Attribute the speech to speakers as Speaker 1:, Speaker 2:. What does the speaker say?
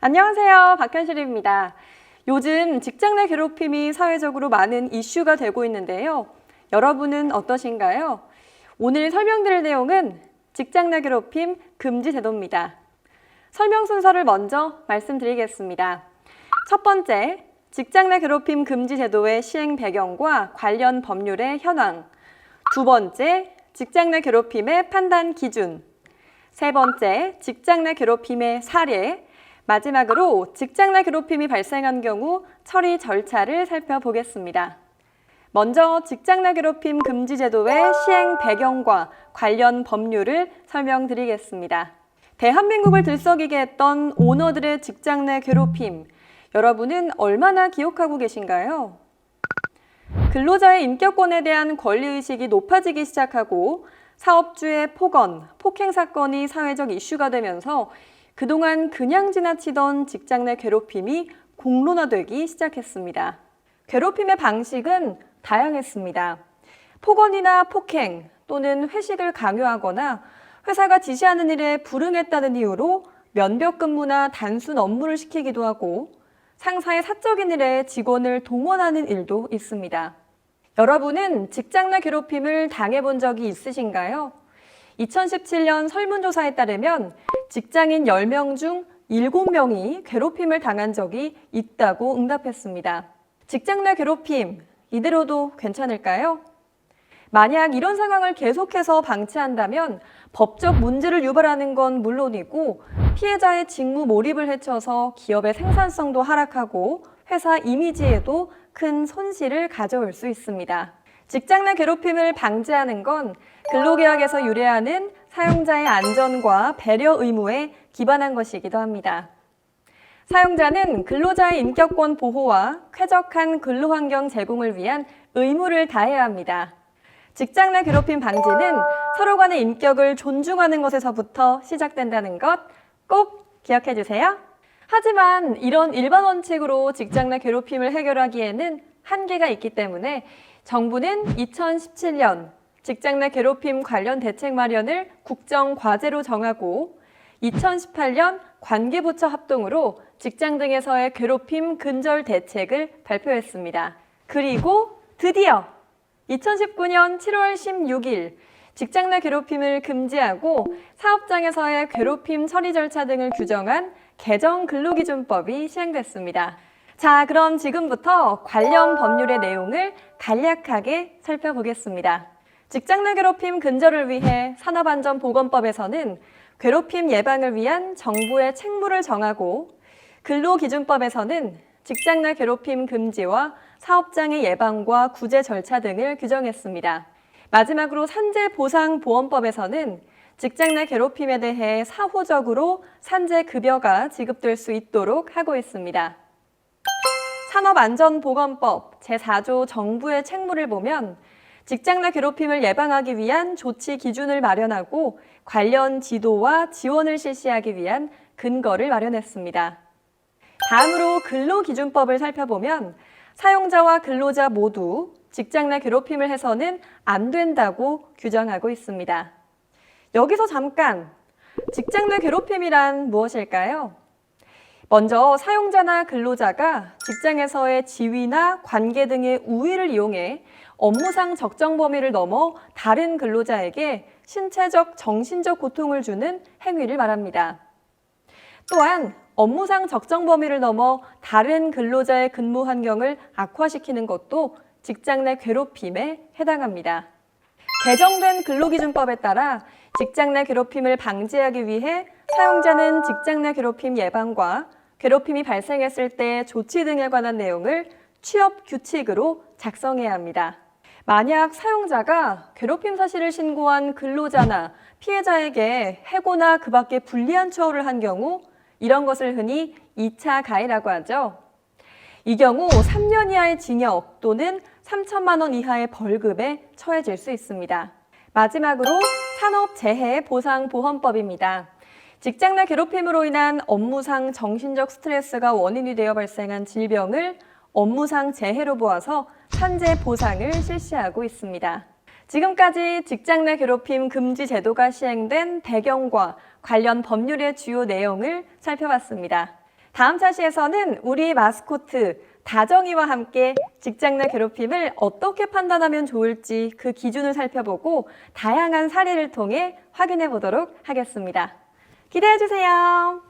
Speaker 1: 안녕하세요. 박현실입니다. 요즘 직장 내 괴롭힘이 사회적으로 많은 이슈가 되고 있는데요. 여러분은 어떠신가요? 오늘 설명드릴 내용은 직장 내 괴롭힘 금지 제도입니다. 설명 순서를 먼저 말씀드리겠습니다. 첫 번째, 직장 내 괴롭힘 금지 제도의 시행 배경과 관련 법률의 현황. 두 번째, 직장 내 괴롭힘의 판단 기준. 세 번째, 직장 내 괴롭힘의 사례. 마지막으로 직장 내 괴롭힘이 발생한 경우 처리 절차를 살펴보겠습니다. 먼저 직장 내 괴롭힘 금지 제도의 시행 배경과 관련 법률을 설명드리겠습니다. 대한민국을 들썩이게 했던 오너들의 직장 내 괴롭힘, 여러분은 얼마나 기억하고 계신가요? 근로자의 인격권에 대한 권리의식이 높아지기 시작하고 사업주의 폭언, 폭행 사건이 사회적 이슈가 되면서 그동안 그냥 지나치던 직장 내 괴롭힘이 공론화되기 시작했습니다. 괴롭힘의 방식은 다양했습니다. 폭언이나 폭행 또는 회식을 강요하거나 회사가 지시하는 일에 불응했다는 이유로 면벽 근무나 단순 업무를 시키기도 하고 상사의 사적인 일에 직원을 동원하는 일도 있습니다. 여러분은 직장 내 괴롭힘을 당해본 적이 있으신가요? 2017년 설문조사에 따르면 직장인 10명 중 7명이 괴롭힘을 당한 적이 있다고 응답했습니다. 직장 내 괴롭힘, 이대로도 괜찮을까요? 만약 이런 상황을 계속해서 방치한다면 법적 문제를 유발하는 건 물론이고 피해자의 직무 몰입을 해쳐서 기업의 생산성도 하락하고 회사 이미지에도 큰 손실을 가져올 수 있습니다. 직장 내 괴롭힘을 방지하는 건 근로계약에서 유래하는 사용자의 안전과 배려 의무에 기반한 것이기도 합니다. 사용자는 근로자의 인격권 보호와 쾌적한 근로환경 제공을 위한 의무를 다해야 합니다. 직장 내 괴롭힘 방지는 서로 간의 인격을 존중하는 것에서부터 시작된다는 것 꼭 기억해 주세요. 하지만 이런 일반 원칙으로 직장 내 괴롭힘을 해결하기에는 한계가 있기 때문에 정부는 2017년 직장 내 괴롭힘 관련 대책 마련을 국정과제로 정하고 2018년 관계부처 합동으로 직장 등에서의 괴롭힘 근절 대책을 발표했습니다. 그리고 드디어 2019년 7월 16일 직장 내 괴롭힘을 금지하고 사업장에서의 괴롭힘 처리 절차 등을 규정한 개정 근로기준법이 시행됐습니다. 자, 그럼 지금부터 관련 법률의 내용을 간략하게 살펴보겠습니다. 직장 내 괴롭힘 근절을 위해 산업안전보건법에서는 괴롭힘 예방을 위한 정부의 책무를 정하고 근로기준법에서는 직장 내 괴롭힘 금지와 사업장의 예방과 구제 절차 등을 규정했습니다. 마지막으로 산재보상보험법에서는 직장 내 괴롭힘에 대해 사후적으로 산재급여가 지급될 수 있도록 하고 있습니다. 산업안전보건법 제4조 정부의 책무를 보면 직장 내 괴롭힘을 예방하기 위한 조치 기준을 마련하고 관련 지도와 지원을 실시하기 위한 근거를 마련했습니다. 다음으로 근로기준법을 살펴보면 사용자와 근로자 모두 직장 내 괴롭힘을 해서는 안 된다고 규정하고 있습니다. 여기서 잠깐, 직장 내 괴롭힘이란 무엇일까요? 먼저 사용자나 근로자가 직장에서의 지위나 관계 등의 우위를 이용해 업무상 적정 범위를 넘어 다른 근로자에게 신체적, 정신적 고통을 주는 행위를 말합니다. 또한 업무상 적정 범위를 넘어 다른 근로자의 근무 환경을 악화시키는 것도 직장 내 괴롭힘에 해당합니다. 개정된 근로기준법에 따라 직장 내 괴롭힘을 방지하기 위해 사용자는 직장 내 괴롭힘 예방과 괴롭힘이 발생했을 때 조치 등에 관한 내용을 취업 규칙으로 작성해야 합니다. 만약 사용자가 괴롭힘 사실을 신고한 근로자나 피해자에게 해고나 그 밖에 불리한 처우를 한 경우 이런 것을 흔히 2차 가해라고 하죠. 이 경우 3년 이하의 징역 또는 3천만 원 이하의 벌금에 처해질 수 있습니다. 마지막으로 산업재해보상보험법입니다. 직장 내 괴롭힘으로 인한 업무상 정신적 스트레스가 원인이 되어 발생한 질병을 업무상 재해로 보아서 산재 보상을 실시하고 있습니다. 지금까지 직장 내 괴롭힘 금지 제도가 시행된 배경과 관련 법률의 주요 내용을 살펴봤습니다. 다음 차시에서는 우리 마스코트 다정이와 함께 직장 내 괴롭힘을 어떻게 판단하면 좋을지 그 기준을 살펴보고 다양한 사례를 통해 확인해 보도록 하겠습니다. 기대해 주세요.